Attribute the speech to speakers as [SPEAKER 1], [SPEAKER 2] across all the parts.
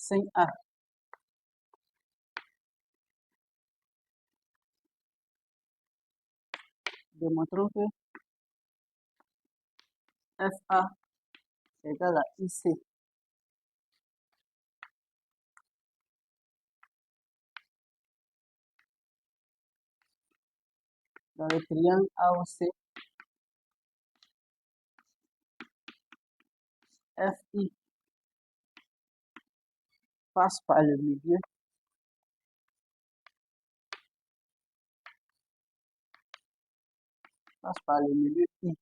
[SPEAKER 1] 5A. Démontrons que FA est égal à IC. Dans le triangle AOC, FI passe par le milieu I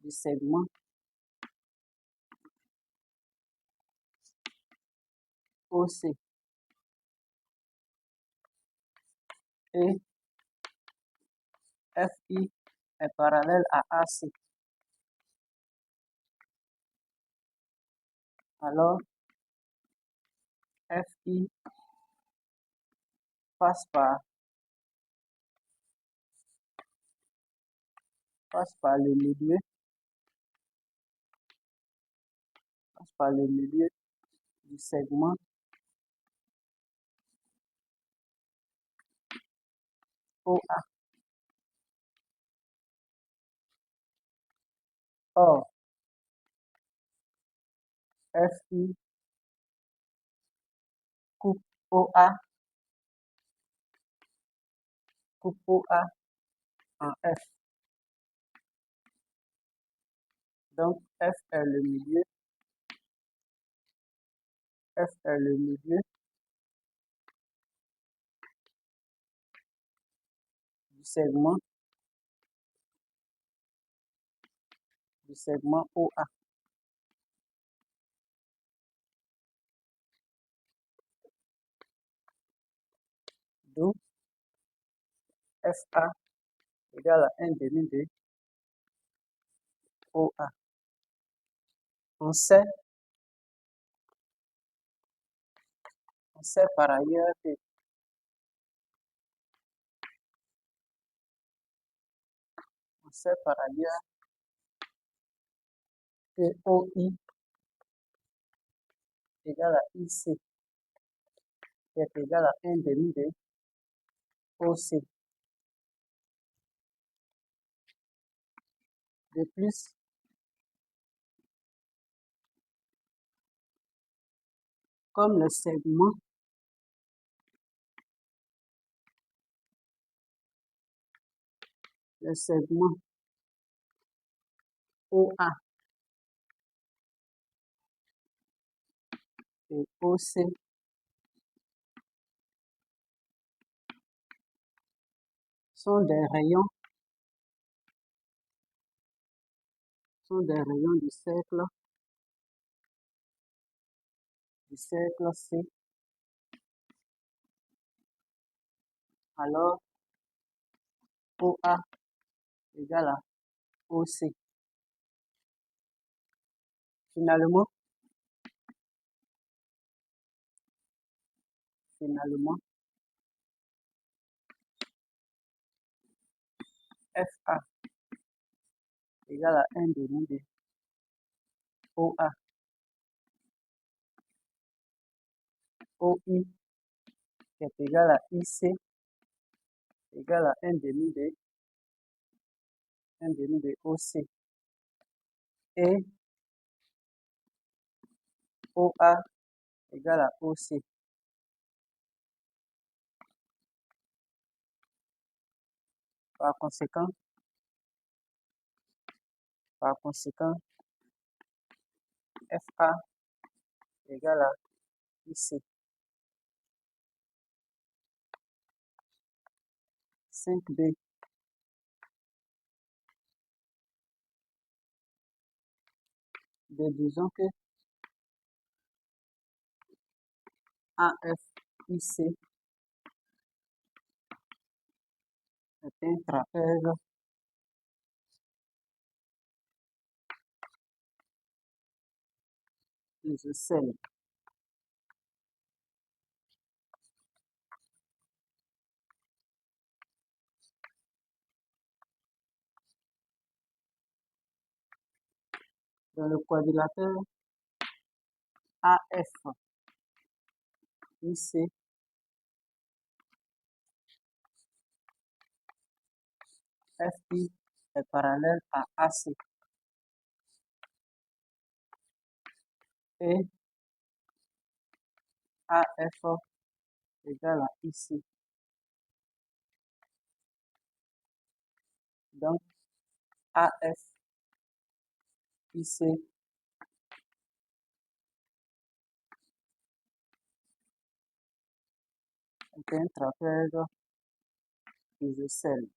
[SPEAKER 1] du segment OC et FI est parallèle à AC. Alors, FI passe par le milieu du segment OA. Or, FI coupe OA en F. Donc, F est le milieu du segment OA. Donc, FA égale à 1 demi de OA. On sait par ailleurs que OI égale à IC, qui est égal à 1 demi de OC. De plus, comme le segment OA et OC sont des rayons du cercle C. Alors, OA égale à OC. Finalement, FA égale à 1 demi de OA. OI qui est égal à IC égale à 1 demi de OC. Et OA égale à OC. Par conséquent, FA égale à IC. 5B. Déduisons que AFIC est un trapèze isocèle. Dans le quadrilatère AF IC FI est parallèle à AC et AF égale à IC. Donc, AF IC est un trapèze isocèle.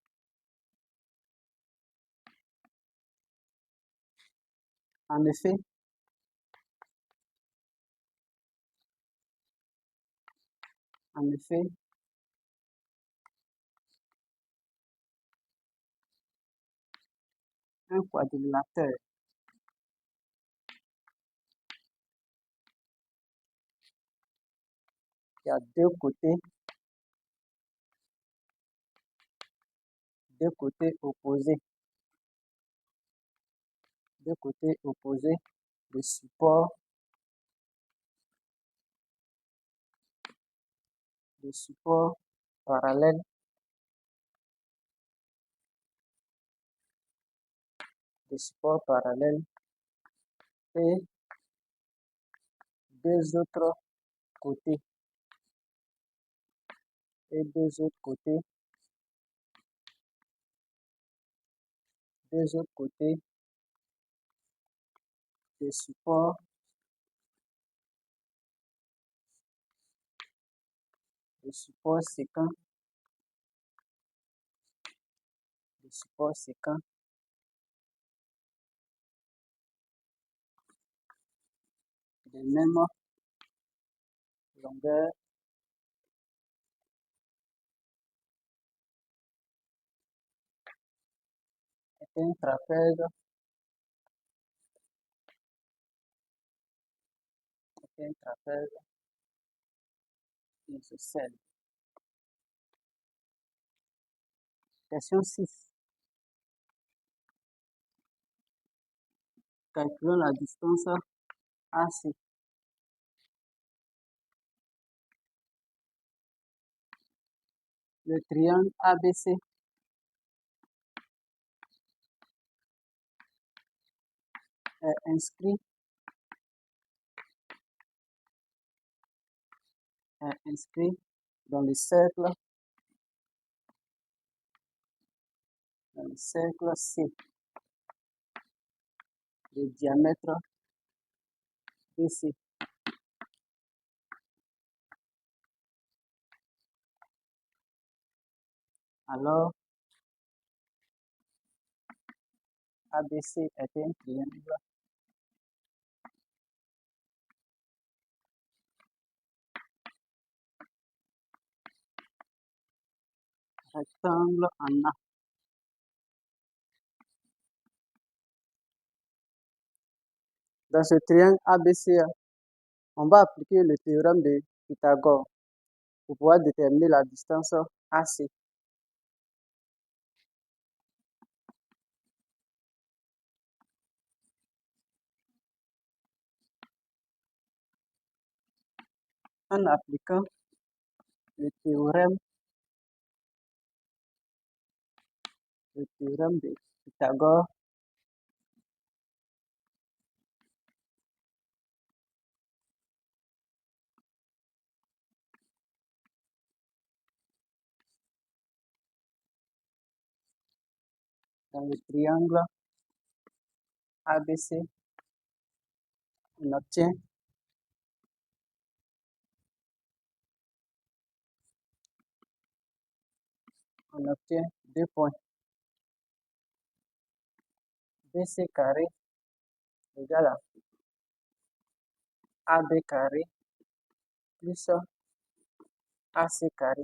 [SPEAKER 1] En effet, un quadrilatère qui a deux côtés opposés, de support parallèle et deux autres côtés de support séquent de même longueur est un trapèze isocèle. Question 6. Calculons la distance AC. Le triangle ABC est inscrit dans le cercle C de diamètre BC. Alors, ABC est un triangle rectangle en A. Dans ce triangle ABC, on va appliquer le théorème de Pythagore pour pouvoir déterminer la distance AC. En appliquant le théorème de Pythagore, dans le triangle ABC, on obtient deux points. BC carré égale à AB carré plus AC carré.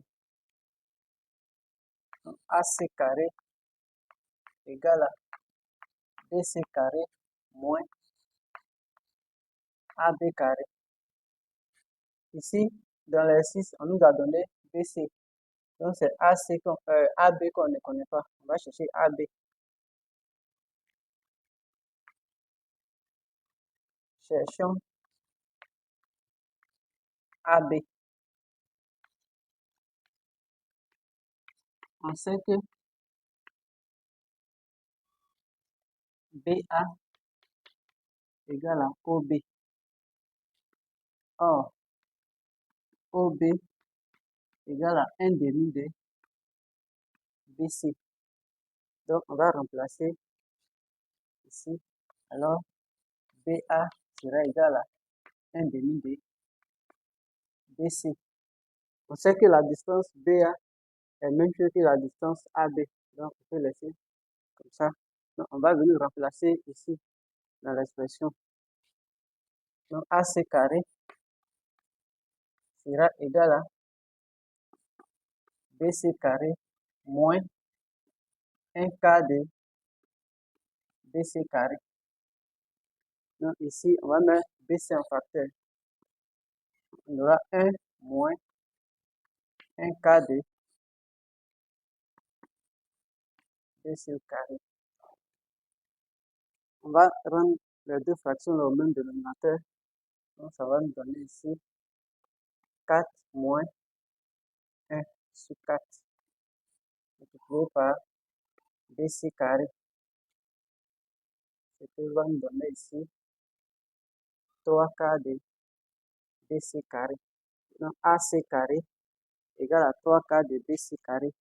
[SPEAKER 1] Donc, AC carré égale à BC carré moins AB carré. Ici, dans l'exercice, on nous a donné BC. Donc, c'est AB qu'on ne connaît pas. On va chercher AB. Cherchons AB. On sait que BA égale à OB. Or, OB égale à 1 demi de BC. Donc, on va remplacer ici. Alors, BA sera égal à 1 demi de BC. On sait que la distance BA est même chose que la distance AB. Donc, on peut laisser comme ça. Donc, on va venir remplacer ici dans l'expression. Donc, AC carré sera égal à BC carré moins 1 quart de BC carré. Donc, ici, on va mettre BC en facteur. On aura 1 moins 1 quart de BC carré. On va rendre les deux fractions au même dénominateur. Donc, ça va nous donner ici 4 moins 1 sur 4 multiplié par BC carré. Ce qui va nous donner ici 3 quarts de BC carré. Donc, AC carré égale à 3 quarts de BC carré.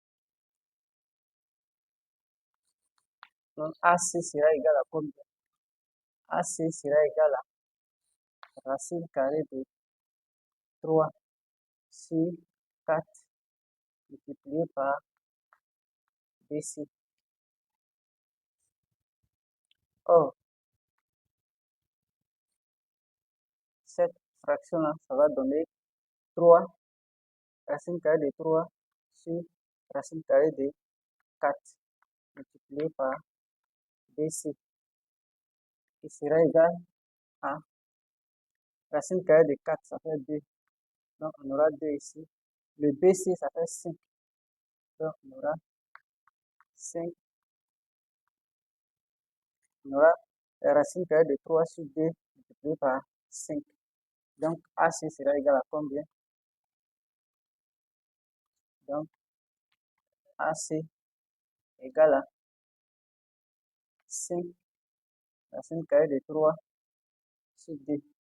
[SPEAKER 1] Donc, AC sera égal à combien? AC sera égal à racine carrée de 3 sur 4 multiplié par BC. Or, cette fraction-là, ça va donner 3 racine carrée de 3 sur racine carrée de 4 multiplié par BC qui sera égal à racine carrée de 4, ça fait 2. Donc, on aura 2 ici. Le BC, ça fait 5. Donc, on aura 5. On aura la racine carrée de 3 sur 2 multiplié par 5. Donc, AC sera égal à combien? Donc, AC égale à 5 racine carrée de 3 sur 2.